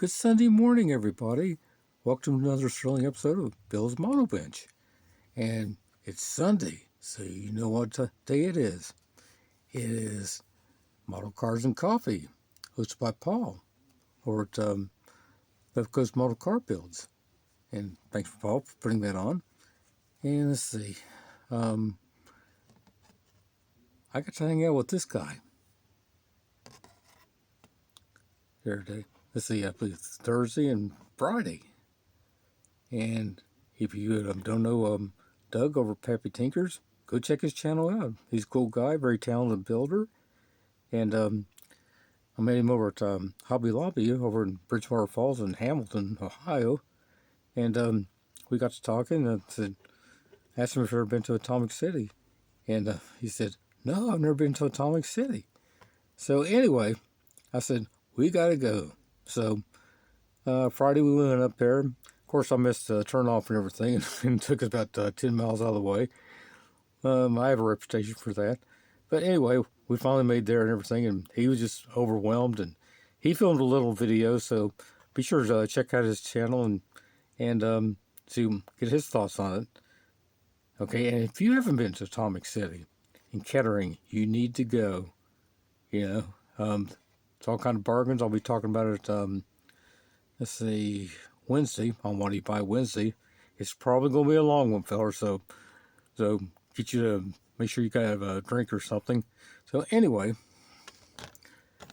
Good Sunday morning, everybody. Welcome to another thrilling episode of Bill's Model Bench. And it's Sunday, so you know what day it is. It is Model Cars and Coffee, hosted by Paul, over at Left Coast Model Car Builds. And thanks for Paul for putting that on. And let's see. I got to hang out with this guy. Here today. Let's see, I believe it's Thursday and Friday. And if you don't know Doug over at Pappy Tinkers, go check his channel out. He's a cool guy, very talented builder. And I met him over at Hobby Lobby over in Bridgewater Falls in Hamilton, Ohio. And we got to talking and asked him if he'd ever been to Atomic City. And he said, no, I've never been to Atomic City. So anyway, I said, we got to go. So Friday we went up there. Of course, I missed the turnoff and everything, and it took us about 10 miles out of the way. I have a reputation for that. But anyway, we finally made there and everything, and he was just overwhelmed, and he filmed a little video, so be sure to check out his channel and to get his thoughts on it. Okay, and if you haven't been to Atomic City in Kettering, you need to go. You know, it's all kind of bargains. I'll be talking about it, let's see, Wednesday, on What Do You Buy Wednesday. It's probably going to be a long one, fella, so get you to make sure you got to have a drink or something. So anyway,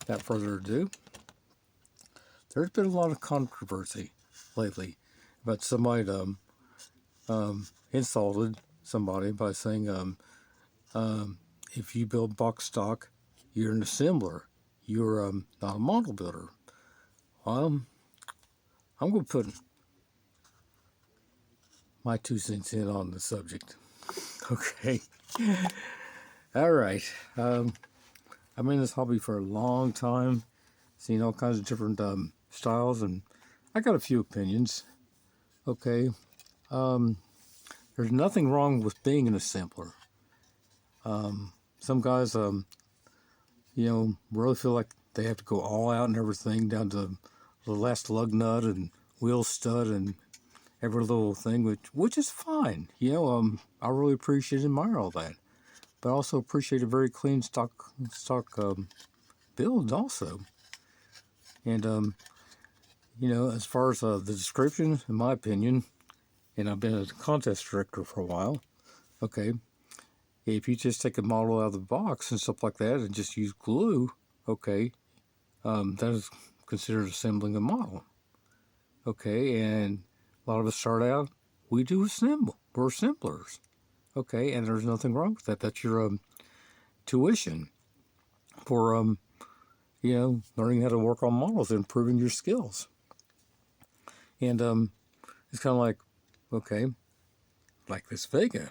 without further ado, there's been a lot of controversy lately about somebody insulted somebody by saying, if you build box stock, you're an assembler. You're not a model builder. Well, I'm going to put my 2 cents in on the subject. Okay. All right. I'm in this hobby for a long time, seen all kinds of different styles, and I got a few opinions. Okay. There's nothing wrong with being an assembler. Some guys, really feel like they have to go all out and everything, down to the last lug nut and wheel stud and every little thing, which is fine. I really appreciate and admire all that, but I also appreciate a very clean stock build also. And as far as the description, in my opinion, and I've been a contest director for a while. Okay, if you just take a model out of the box and stuff like that and just use glue, okay, that is considered assembling a model. Okay, and a lot of us start out, we do assemble. We're assemblers. Okay, and there's nothing wrong with that. That's your tuition for learning how to work on models and improving your skills. And it's kind of like, okay, like this Vega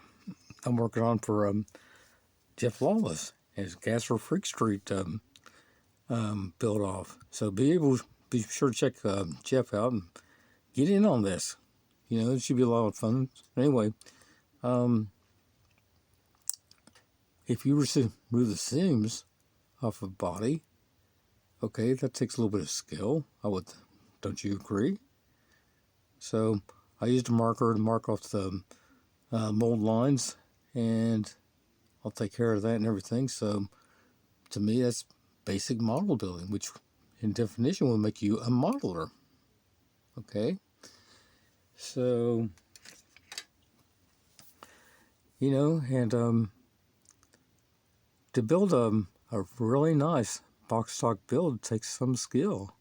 I'm working on for Jeff Lawless as Gasser Freak Street build off. So be sure to check Jeff out and get in on this. It should be a lot of fun. Anyway, if you were to remove the seams off a body, okay, that takes a little bit of skill. Don't you agree? So I used a marker to mark off the mold lines, and I'll take care of that and everything. So to me, that's basic model building, which in definition will make you a modeler. Okay, so and to build a really nice box stock build takes some skill.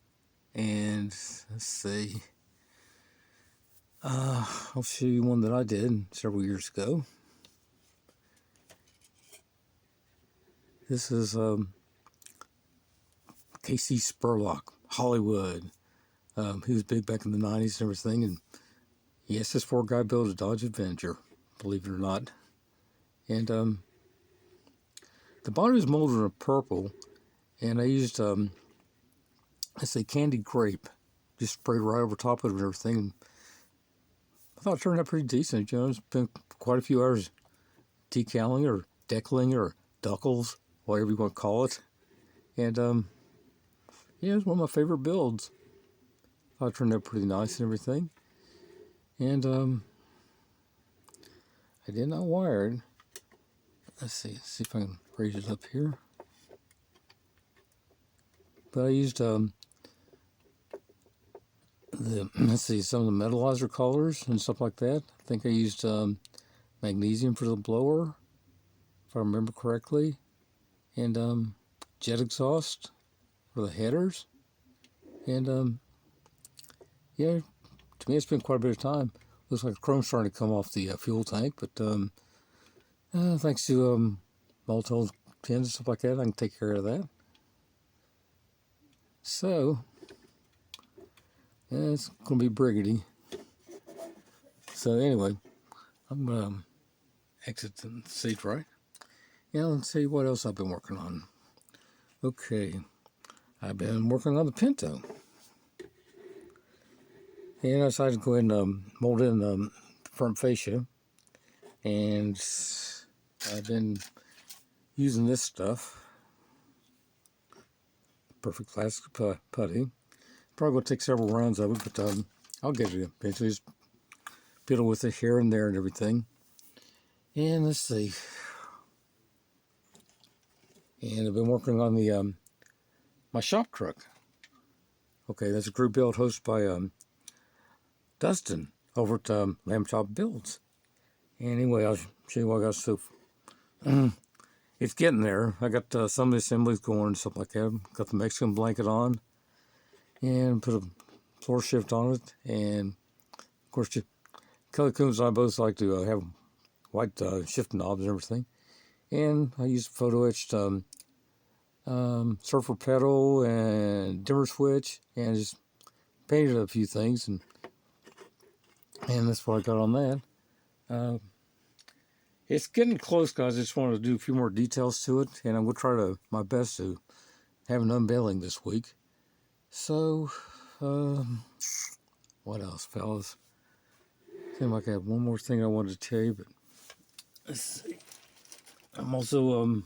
And let's see, I'll show you one that I did several years ago. This is Casey Spurlock, Hollywood. He was big back in the 90s and everything, and he asked this poor guy build a Dodge Avenger, believe it or not. And the body was molded in purple, and I used candied grape, just sprayed right over top of it and everything. And I thought it turned out pretty decent. It's been quite a few hours decaling or deckling or duckles, whatever you want to call it. And it's one of my favorite builds. thought it turned out pretty nice and everything. And I did not wire it. Let's see if I can raise it up here. But I used let's see, some of the metallizer colors and stuff like that. I think I used magnesium for the blower, if I remember correctly, and jet exhaust for the headers. And yeah, to me it's been quite a bit of time. Looks like the chrome's starting to come off the fuel tank, but thanks to volatile pins and stuff like that, I can take care of that. So yeah, it's gonna be briggity. So anyway, I'm gonna exit the seat, right? Yeah, let's see what else I've been working on. Okay, I've been working on the Pinto. And I decided to go ahead and mold in the front fascia. And I've been using this stuff. Perfect plastic putty. Probably going to take several rounds of it, but I'll get it eventually. Just fiddle with it here and there and everything. And let's see. And I've been working on the my shop truck. Okay, that's a group build hosted by Dustin over at Lamb Chop Builds. Anyway, I'll show you what I got. So it's getting there. I got some of the assemblies going and stuff like that. Got the Mexican blanket on and put a floor shift on it. And of course, Kelly Combs and I both like to have white shift knobs and everything. And I used photo etched surfer pedal and dimmer switch and just painted a few things. And that's what I got on that. It's getting close, guys. I just wanted to do a few more details to it, and I'm going to try my best to have an unveiling this week. So, what else, fellas? Seems like I have one more thing I wanted to tell you, but let's see. I'm also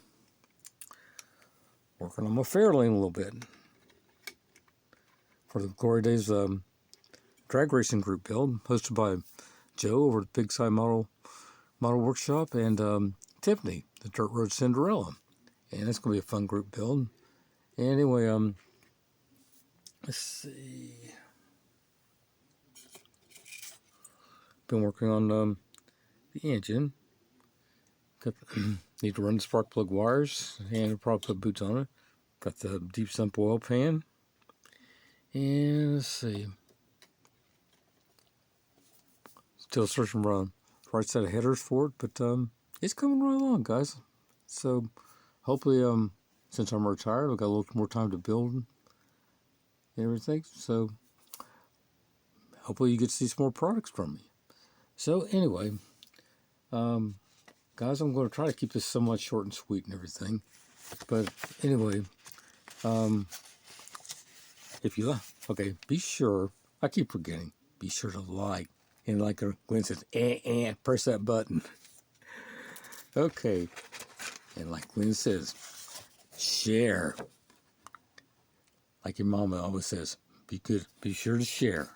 working on my Fairlane a little bit for the Glory Days drag racing group build, hosted by Joe over at Big Side Model Workshop, and Tiffany, the Dirt Road Cinderella. And it's going to be a fun group build. Anyway, let's see. Been working on the engine. Need to run the spark plug wires and probably put boots on it. Got the deep sump oil pan. And let's see. Still searching for the right set of headers for it, but it's coming right along, guys. So hopefully, since I'm retired, I've got a little more time to build and everything. So hopefully you get to see some more products from me. So anyway, guys, I'm going to try to keep this somewhat short and sweet and everything. But anyway, if you like, okay, be sure, I keep forgetting, be sure to like. And like Glenn says, press that button. Okay. And like Glenn says, share. Like your mama always says, be sure to share.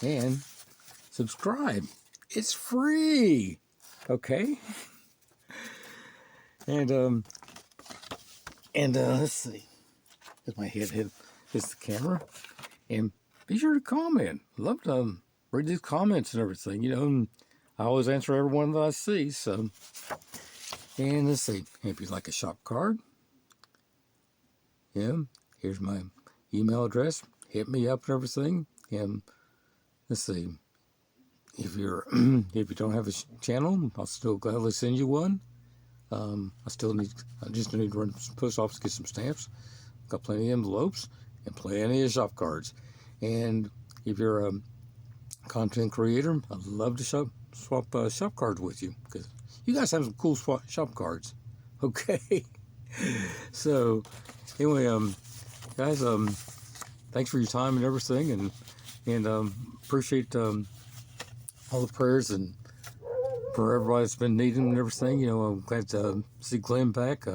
And subscribe. It's free. Okay? And let's see. As my head hits the camera. And be sure to comment. Love to read these comments and everything, and I always answer every one that I see. So, and let's see. If you'd like a shop card, here's my email address. Hit me up and everything. And let's see. If you don't have a channel, I'll still gladly send you one. I just need to run to the post office to get some stamps. Got plenty of envelopes and plenty of shop cards. And if you're a content creator, I'd love to swap shop cards with you, because you guys have some cool shop cards. Okay. So anyway, guys, thanks for your time and everything, and appreciate all the prayers and for everybody that's been needing and everything. I'm glad to see Glenn back.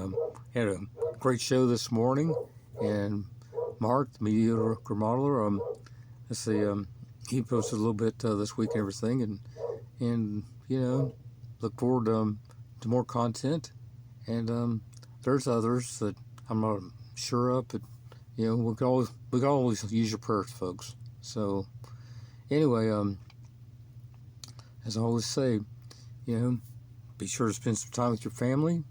Had a great show this morning, and Mark, the mediocre modeler. Let's see. He posted a little bit this week and everything, and look forward to more content. And there's others that I'm not sure of, but we can always use your prayers, folks. So anyway, as I always say, be sure to spend some time with your family.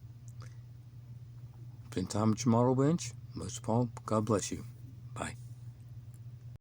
Spend time at your model bench. Most of all, God bless you.